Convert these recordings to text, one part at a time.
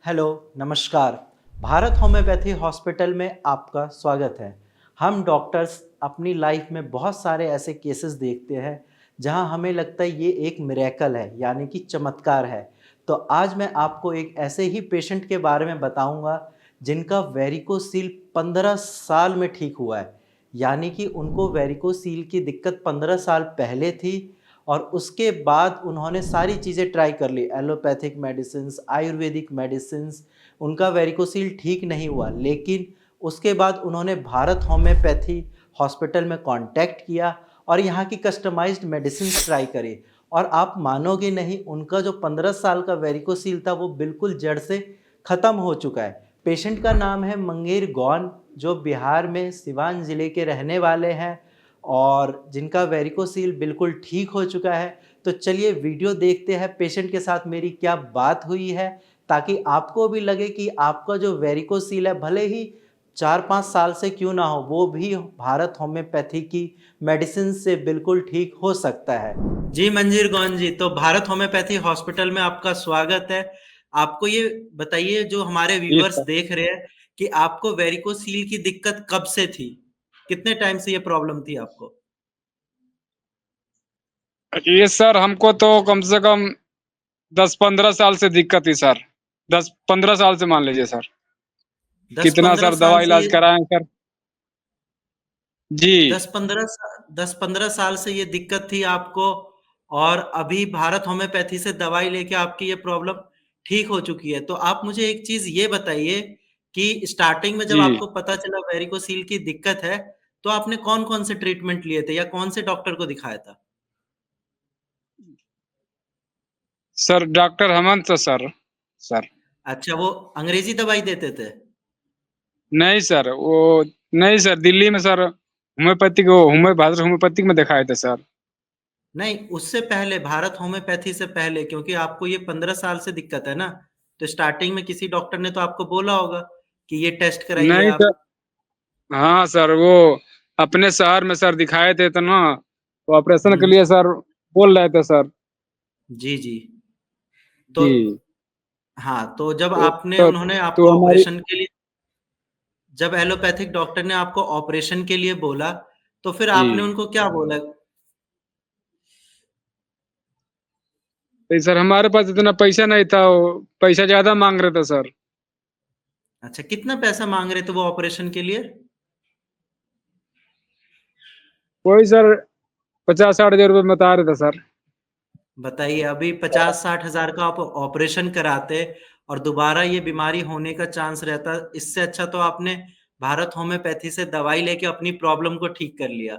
Hello, नमस्कार। Bharat homeopathy hospital में आपका स्वागत है। हम डॉक्टर्स अपनी लाइफ में बहुत सारे ऐसे केसेस देखते हैं जहां हमें लगता है ये एक मिरेकल है, यानी कि चमत्कार है। तो आज मैं आपको एक ऐसे ही पेशेंट के बारे में बताऊंगा जिनका वेरिकोसील 15 साल में ठीक हुआ है। यानी कि उनको वेरिकोसील की दिक्कत 15 साल पहले थी और उसके बाद उन्होंने सारी चीज़ें ट्राई कर ली, एलोपैथिक मेडिसिन्स, आयुर्वेदिक मेडिसिन्स। उनका वेरिकोसील ठीक नहीं हुआ, लेकिन उसके बाद उन्होंने भारत होम्योपैथी हॉस्पिटल में कांटेक्ट किया और यहाँ की कस्टमाइज्ड मेडिसिन्स ट्राई करी। और आप मानोगे नहीं, उनका जो 15 साल का वेरिकोसील था वो बिल्कुल जड़ से ख़त्म हो चुका है। पेशेंट का नाम है मंगेर गौन, जो बिहार में सिवान ज़िले के रहने वाले हैं और जिनका वेरिकोसील बिल्कुल ठीक हो चुका है। तो चलिए वीडियो देखते हैं पेशेंट के साथ मेरी क्या बात हुई है, ताकि आपको भी लगे कि आपका जो वेरिकोसील है, भले ही 4-5 साल से क्यों ना हो, वो भी भारत होम्योपैथी की मेडिसिन से बिल्कुल ठीक हो सकता है। जी मंजीर गौन जी, तो भारत होम्योपैथी हॉस्पिटल में आपका स्वागत है। आपको ये बताइए, जो हमारे जी व्यूअर्स सर। देख रहे हैं, कि आपको वेरिकोसील की दिक्कत कब से थी? कितने टाइम से ये प्रॉब्लम थी आपको? ये सर हमको तो कम से कम 10-15 साल से दिक्कत थी सर। 10-15 साल से मान लीजिए सर। कितना 10-15 सर साल दवा से इलाज ये कराएं सर। जी 10-15 साल से ये दिक्कत थी आपको, और अभी भारत होम्योपैथी से दवाई लेके आपकी ये प्रॉब्लम ठीक हो चुकी है। तो आप मुझे एक चीज ये बताइए कि स्टार्टिंग में जब जी आपको पता चला वेरिकोसील की दिक्कत है, तो आपने कौन कौन से ट्रीटमेंट लिए थे या कौन से डॉक्टर को दिखाया था? Sir, doctor Hemant sir. Sir अच्छा, वो अंग्रेजी दवाई देते थे? नहीं सर, वो नहीं सर, दिल्ली में सर भारत होम्योपैथिक में दिखाए थे सर। नहीं, उससे पहले, भारत होम्योपैथी से पहले, क्योंकि आपको ये 15 साल से दिक्कत है ना, तो स्टार्टिंग में किसी डॉक्टर ने तो आपको बोला होगा कि ये टेस्ट कराइए नहीं सर। आप। हाँ सर, वो अपने शहर में सर दिखाए थे तो ना, तो ऑपरेशन के हम्म। लिए सर बोल रहे थे सर। जी जी। तो जी। हाँ, तो जब तो आपने तो, उन्होंने तो आपको हमारी ऑपरेशन के लिए, जब एलोपैथिक डॉक्टर ने आपको ऑपरेशन के लिए बोला, तो फिर आपने जी उनको क्या बोला? नहीं सर, हमारे पास इतना पैसा नहीं था, वो पैसा ज्यादा मांग रहे थे सर। अच्छा, कितना पैसा मांग रहे थे वो ऑपरेशन के लिए? वही सर 50-60 हजार रुपये बता रहे थे सर। बताइए, अभी 50-60 हजार का आप ऑपरेशन कराते और दोबारा ये बीमारी होने का चांस रहता, इससे अच्छा तो आपने भारत होम्योपैथी से दवाई लेके अपनी प्रॉब्लम को ठीक कर लिया।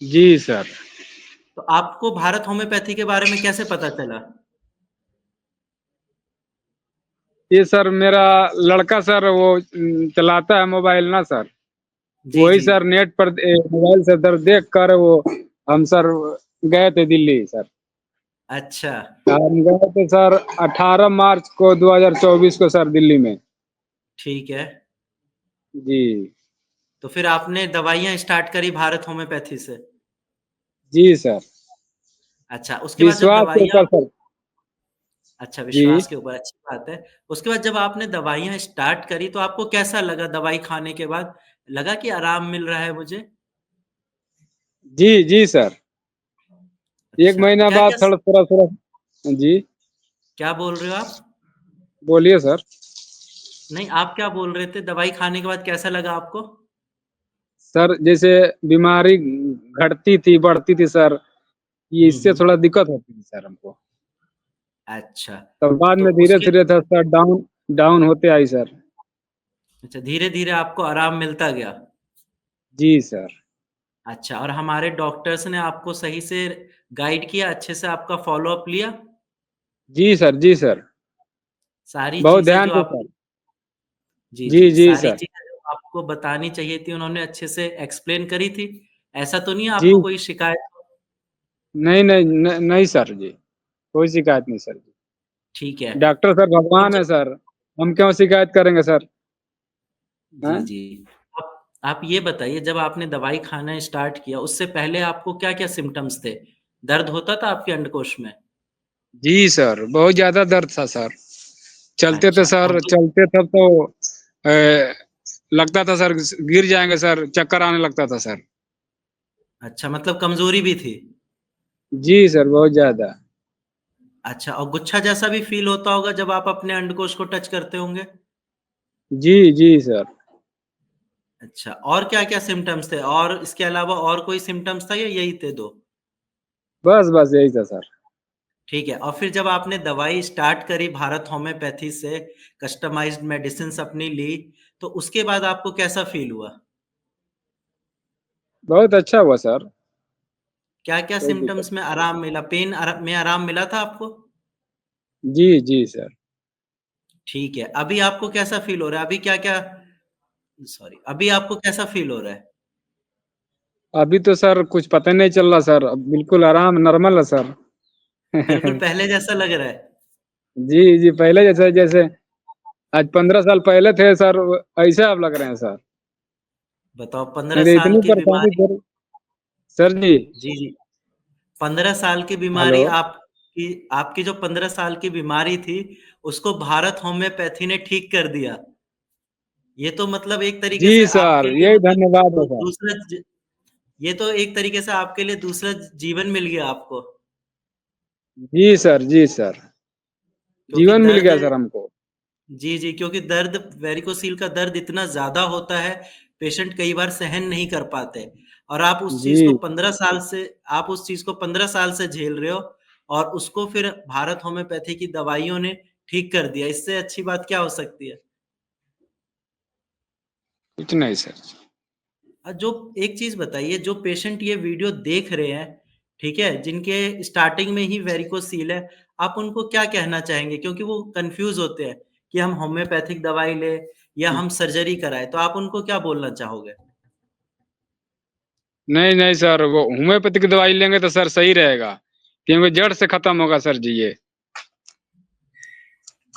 जी सर। तो आपको भारत होम्योपैथी के बारे में कैसे पता चला? ये सर मेरा लड़का सर, वो चलाता है मोबाइल ना सर। जी वही जी। सर नेट पर मोबाइल से दर देख कर वो हम सर गए थे दिल्ली सर। अच्छा। हम गए थे सर 18 मार्च को 2024 को सर, दिल्ली में। ठीक है। जी। तो फिर आपने दवाइयाँ स्टार्ट करी भारत होम्योपैथी से? जी सर। अच्छा, उसके बाद जब विश्वास के दवाइयाँ, ऊपर सर। अच्छा, जी विश्वास के ऊपर, अच्छी बात है। उसके बाद जब आपने दवाइयाँ स्टार्ट करी, तो आपको कैसा लगा दवाई खाने के बाद? लगा कि आराम मिल रहा है मुझे? जी जी सर। एक अच्छा, महीना बाद क्या-क्या स थोड़ा थोड़ा थोड़ा। जी क्या बोल रहे हो आप? बोलिए सर। नहीं, आप क्या बोल रहे थे? दवाई खाने के बाद कैसा लगा आपको? सर जैसे बीमारी घटती थी बढ़ती थी सर, ये हुँ, इससे हुँ। थोड़ा दिक्कत होती थी सर हमको। अच्छा, तब बाद तो में धीरे उसके, धीरे था सर डाउन डाउन होते आई सर। अच्छा, धीरे-धीरे आपको आराम मिलता गया। जी सर। अच्छा, और हमारे डॉक्टर्स ने आपको सही से गाइड किया, अच्छे से आपका फ़ॉलो-अप लिया? जी सर। जी सर। सारी बहुत चीज़ें ध्यान जो से आप, सर। जी, जी जी, जी सारी सर। चीज़ें जो आपको बतानी चाहिए थी, उन्होंने अच्छे से एक्सप्लेन करी थी? ऐसा तो नहीं है जी आपको कोई शिकायत हो? नहीं नहीं नहीं सर जी, कोई शिकायत नहीं सर जी। ठीक है। डॉक्टर सर तो भगवान ज है सर, हम क्यों शिकायत करेंगे सर। जी, हैं? जी। आप ये बताइए, जब आपने दवाई खाना स्टार्ट किया, उससे पहले आपको क्या-क्या सिम्पटम्स थे? दर्द होता था आपके अंडकोश में? जी सर, बहुत ज़्यादा दर्द था सर। चलते थे अच्छा, और सर, चलते तब तो लगता था सर गिर जाएँगे सर, चक्कर आने लगता था सर। अच्छा, मतलब कमज़ोरी भी थी। जी सर, बहुत ज़्यादा। अच्छा, और गुच्छा जैसा भी फ़ील होता होगा जब आप अपने अंडकोश को टच करते होंगे? जी, जी सर। अच्छा, और क्या-क्या सिम्पटम्स थे? और इसके अलावा और कोई सिम्पटम्स था या यही थे 2? बस यही था सर। ठीक है, और फिर जब आपने दवाई स्टार्ट करी भारत होम्योपैथी से, कस्टमाइज़्ड मेडिसिन्स अपनी ली, तो उसके बाद आपको कैसा फ़ील हुआ? बहुत अच्छा हुआ सर, क्या-क्या कोई दिक्कत सिम्पटम्स में आराम मिला? में आराम मिला था आपको? जी, जी सर। ठीक है, अभी आपको कैसा फ़ील हो रहा है? अभी आपको कैसा फ़ील हो रहा है? अभी तो सर कुछ पता नहीं चल रहा सर, अब बिल्कुल आराम नॉर्मल है सर। बिल्कुल पहले जैसा लग रहा है? जी, जी, पहले जैसे जैसे आज 15 साल पहले थे सर, ऐसे अब लग रहे हैं सर। बताओ 15 नहीं तो साल इतनी की परेशानी बीमारी। सर जी। जी, जी। 15 साल की हेलो। बीमारी आपकी आपकी जो 15 साल की बीमारी थी, उसको भारत होम्योपैथी ने ठीक कर दिया। ये तो मतलब एक तरीके से जी आपके सर, लिए यही मतलब धन्यवाद है सर। दूसरा ये तो एक तरीके से आपके लिए दूसरा जीवन मिल गया आपको, जी सर, जी सर। क्योंकि जीवन मिल दर्द गया सर हमको। जी, जी, क्योंकि दर्द वेरिकोसील का दर्द इतना ज़्यादा होता है, पेशेंट कई बार सहन नहीं कर पाते और जी, आप उस चीज़ को 15 साल से झेल रहे हो और उसको फिर भारत होम्योपैथी की दवाइयों ने ठीक कर दिया। इससे अच्छी बात क्या हो सकती है? कुछ नहीं सर। जो एक चीज़ बताइए, जो पेशेंट ये वीडियो देख रहे हैं, ठीक है? जिनके स्टार्टिंग में ही वेरिकोसील है, आप उनको क्या कहना चाहेंगे? क्योंकि वो कन्फ्यूज़ होते हैं कि हम होम्योपैथिक दवाई लें या हम सर्जरी कराएँ, तो आप उनको क्या बोलना चाहोगे? नहीं, नहीं सर, वो होम्योपैथिक दवाई लेंगे तो सर सही रहेगा, क्योंकि जड़ से खत्म होगा सर जी ये।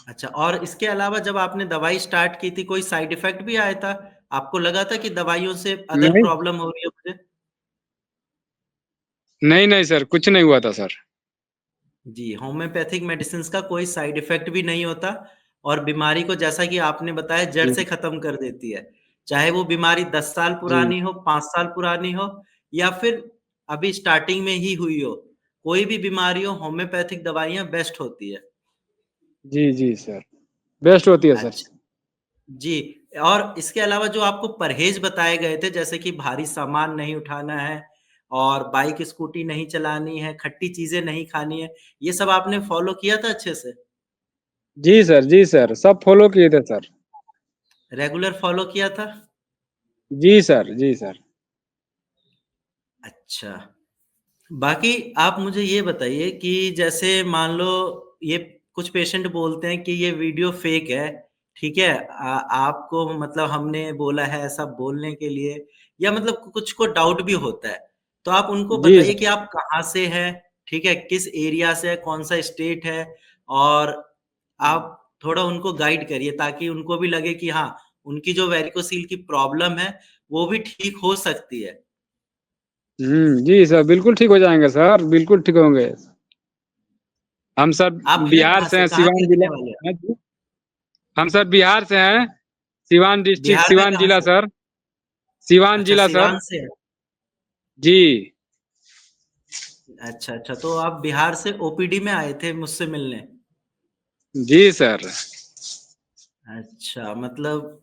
अच्छा, और इसके अलावा जब आपने दवाई स्टार्ट की थी, कोई साइड इफ़ेक्ट भी आया था? आपको लगा था कि दवाइयों से अदर नहीं, प्रॉब्लम हो रही है मुझे? नहीं, नहीं सर, कुछ नहीं हुआ था सर। जी, होम्योपैथिक मेडिसिन्स का कोई साइड इफ़ेक्ट भी नहीं होता और बीमारी को जैसा कि आपने बताया जड़ जी, से ख़त्म कर देती है। चाहे वो बीमारी 10 साल जी। पुरानी हो, 5 साल पुरानी हो या फिर अभी स्टार्टिंग में ही हुई हो, कोई भी बीमारी हो होम्योपैथिक दवाइयाँ बेस्ट होती है। जी, जी सर। बेस्ट होती है सर। अच्छा, जी, और इसके अलावा जो आपको परहेज़ बताए गए थे जैसे कि भारी सामान नहीं उठाना है और बाइक, स्कूटी नहीं चलानी है, खट्टी चीज़ें नहीं खानी है, ये सब आपने फ़ॉलो किया था अच्छे से? जी सर, सब फ़ॉलो किए थे सर। रेगुलर फ़ॉलो किया था? जी सर, जी सर। अच्छा। बाकी आप मुझे ये बताइए कि जैसे मान लो ये कुछ पेशेंट बोलते हैं कि ये वीडियो फ़ेक है, ठीक है? आपको मतलब हमने बोला है ऐसा बोलने के लिए या मतलब कुछ को डाउट भी होता है। तो आप उनको जी बताइए सर। कि आप कहाँ से हैं, ठीक है? किस एरिया से हैं, कौन-सा स्टेट है और आप थोड़ा उनको गाइड करिए ताकि उनको भी लगे कि हाँ, उनकी जो वेरिकोसील की प्रॉब्लम है, वो भी ठीक हो सकती है। जी सर, बिल्कुल ठीक हो जाएँगे सर, बिल्कुल ठीक होंगे। हम सर आप हैं बिहार कहाँ से से? हैं, कहाँ के सिवान जिला। रहने वाले हैं? हाँ जी। हम सर बिहार से हैं, सिवान डिस्ट्रिक्ट, बिहार में सिवान कहाँ जिला से? सर, सिवान अच्छा जिला सर। सिवान से हैं। जी। अच्छा, अच्छा तो आप बिहार से ओपीडी में आए थे मुझसे मिलने? जी सर। अच्छा मतलब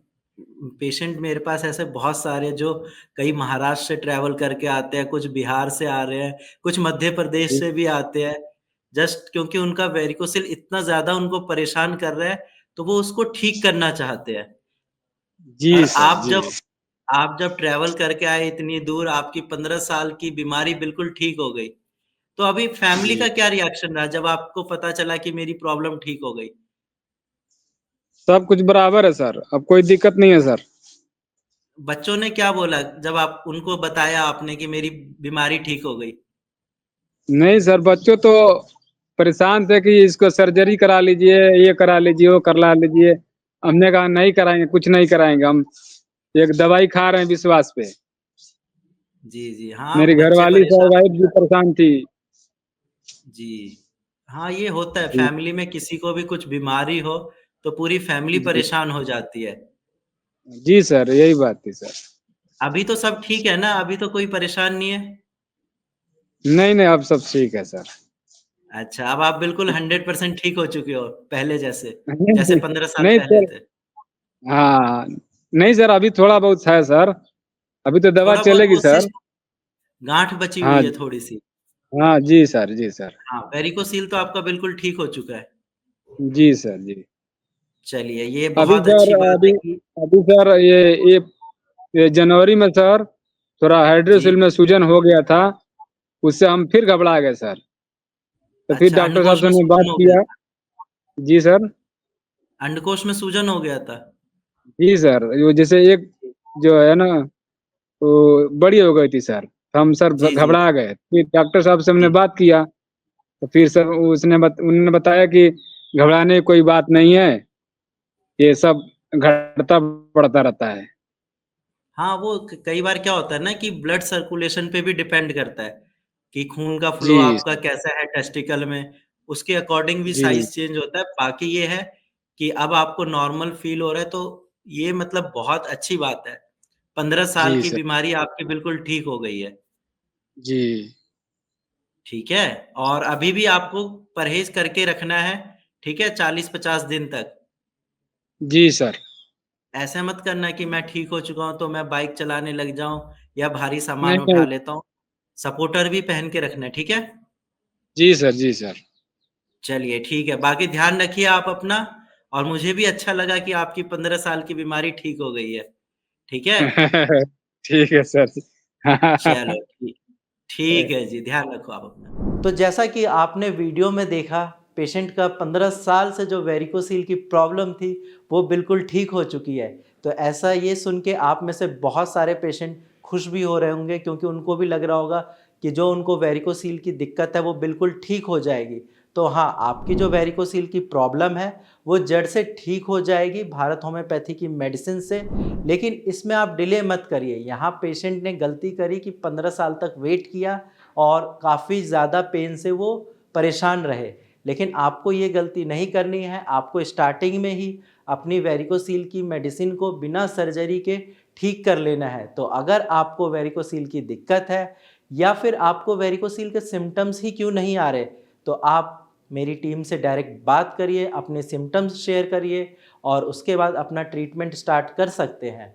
पेशेंट मेरे पास ऐसे बहुत सारे जो कई महाराष्ट्र से ट्रैवल करके आते हैं, कुछ बिहार से आ रहे हैं, कुछ मध्य प्रदेश जी, से भी आते हैं। जस्ट क्योंकि उनका वेरिकोसिल इतना ज़्यादा उनको परेशान कर रहा है, तो वो उसको ठीक करना चाहते हैं। जी और सर, जी। आप जब ट्रैवल करके आए इतनी दूर, आपकी 15 साल की बीमारी बिल्कुल ठीक हो गई। तो अभी फैमिली जी। का क्या रिएक्शन रहा जब आपको पता चला कि मेरी प्रॉब्लम ठीक हो गई? सब कुछ बराबर है सर, अब कोई दिक्कत नहीं है सर। बच्चों ने क्या बोला जब आप उनको बताया आपने कि मेरी बीमारी ठीक हो गई? नहीं सर, बच्चों तो परेशान थे कि इसको सर्जरी करा लीजिए, ये करा लीजिए, वो करवा लीजिए। हमने कहा नहीं कराएँगे, कुछ नहीं कराएँगे हम। एक दवाई खा रहे हैं विश्वास पे। जी, जी। हाँ, मेरी बच्चे घरवाली परेशान सब वाइफ़ होते भी हैं। परेशान थी। जी। हाँ, ये होता है जी, फैमिली में किसी को भी कुछ बीमारी हो, तो पूरी फैमिली जी। परेशान हो जाती है। जी सर, यही बात थी सर। अभी तो सब ठीक है ना? अभी तो कोई परेशान नहीं है? नहीं, नहीं अब सब ठीक है सर। अच्छा, अब आप बिल्कुल 100% ठीक हो चुके हो, पहले जैसे, नहीं, जैसे नहीं 15 साल नहीं पहले सर थे। हाँ, नहीं सर अभी थोड़ा बहुत है सर, अभी तो दवा थोड़ा बहुत चलेगी वो सर। सिस्ट गाँठ बची हाँ, हुई है थोड़ी-सी। हाँ, जी सर, जी सर। हाँ, वेरिकोसील तो आपका बिल्कुल ठीक हो चुका है। जी सर, जी। चलिए, ये अभी बहुत सर अच्छी बात है अभी कि अभी सर ये जनवरी में सर थोड़ा जी, हाइड्रोसिल में सूजन हो गया था, उससे हम फिर घबरा गए सर। तो फिर अच्छा डॉक्टर साहब अंडकोश से में हमने बात सूजन हो गया किया। था। जी सर। अंडकोश में सूजन हो गया था। जी सर, वो जैसे एक जो है ना, वो बड़ी हो गई थी सर, तो हम सर जी, जी, घबरा गए। फिर डॉक्टर साहब से हमने जी। बात किया, तो फिर सर उन्होंने बताया कि घबराने की कोई बात नहीं है, ये सब घटता बढ़ता रहता है। हाँ, वो कई बार क्या होता है ना कि ब्लड सर्कुलेशन पे भी डिपेंड करता है कि खून का फ्लो जी, आपका कैसा है टेस्टिकल में, उसके अकॉर्डिंग भी जी, साइज़ चेंज होता है। बाकी ये है कि अब आपको नॉर्मल फ़ील हो रहा है, तो ये मतलब बहुत अच्छी बात है। 15 साल जी की सर, बीमारी आपकी बिल्कुल ठीक हो गई है, जी। ठीक है? और अभी भी आपको परहेज़ करके रखना है, ठीक है? 40-50 दिन तक। जी सर। ऐसा मत करना कि मैं ठीक हो चुका हूँ, तो मैं बाइक चलाने लग जाऊँ या भारी नहीं, सामान उठा नहीं। लेता हूँ। सपोर्टर भी पहन के रखना, ठीक है? जी सर, जी सर। चलिए ठीक है, बाकी ध्यान रखिए आप अपना और मुझे भी अच्छा लगा कि आपकी 15 साल की बीमारी ठीक हो गई है, ठीक है? ठीक है सर। चलो ठीक ठीक है जी, ध्यान रखो आप अपना। तो जैसा कि आपने वीडियो में देखा, पेशेंट का 15 साल से जो वेरिकोसील की प्रॉब्लम थी, वो बिल्कुल ठीक हो चुकी है। तो ऐसा ये सुन के आप में से बहुत सारे पेशेंट खुश भी हो रहे होंगे क्योंकि उनको भी लग रहा होगा कि जो उनको वेरिकोसील की दिक्कत है, वो बिल्कुल ठीक हो जाएगी। तो हाँ, आपकी जो वेरिकोसील की प्रॉब्लम है, वो जड़ से ठीक हो जाएगी भारत होम्योपैथी की मेडिसिन से। लेकिन इसमें आप डिले मत करिए। यहाँ पेशेंट ने गलती करी कि 15 साल तक वेट किया और काफ़ी ज़्यादा पेन से वो परेशान रहे। लेकिन आपको ये गलती नहीं करनी है, आपको स्टार्टिंग में ही अपनी वेरिकोसील की मेडिसिन को बिना सर्जरी के ठीक कर लेना है। तो अगर आपको वेरिकोसील की दिक्कत है या फिर आपको वेरिकोसील के सिम्पटम्स ही क्यों नहीं आ रहे, तो आप मेरी टीम से डायरेक्ट बात करिए, अपने सिम्पटम्स शेयर करिए और उसके बाद अपना ट्रीटमेंट स्टार्ट कर सकते हैं।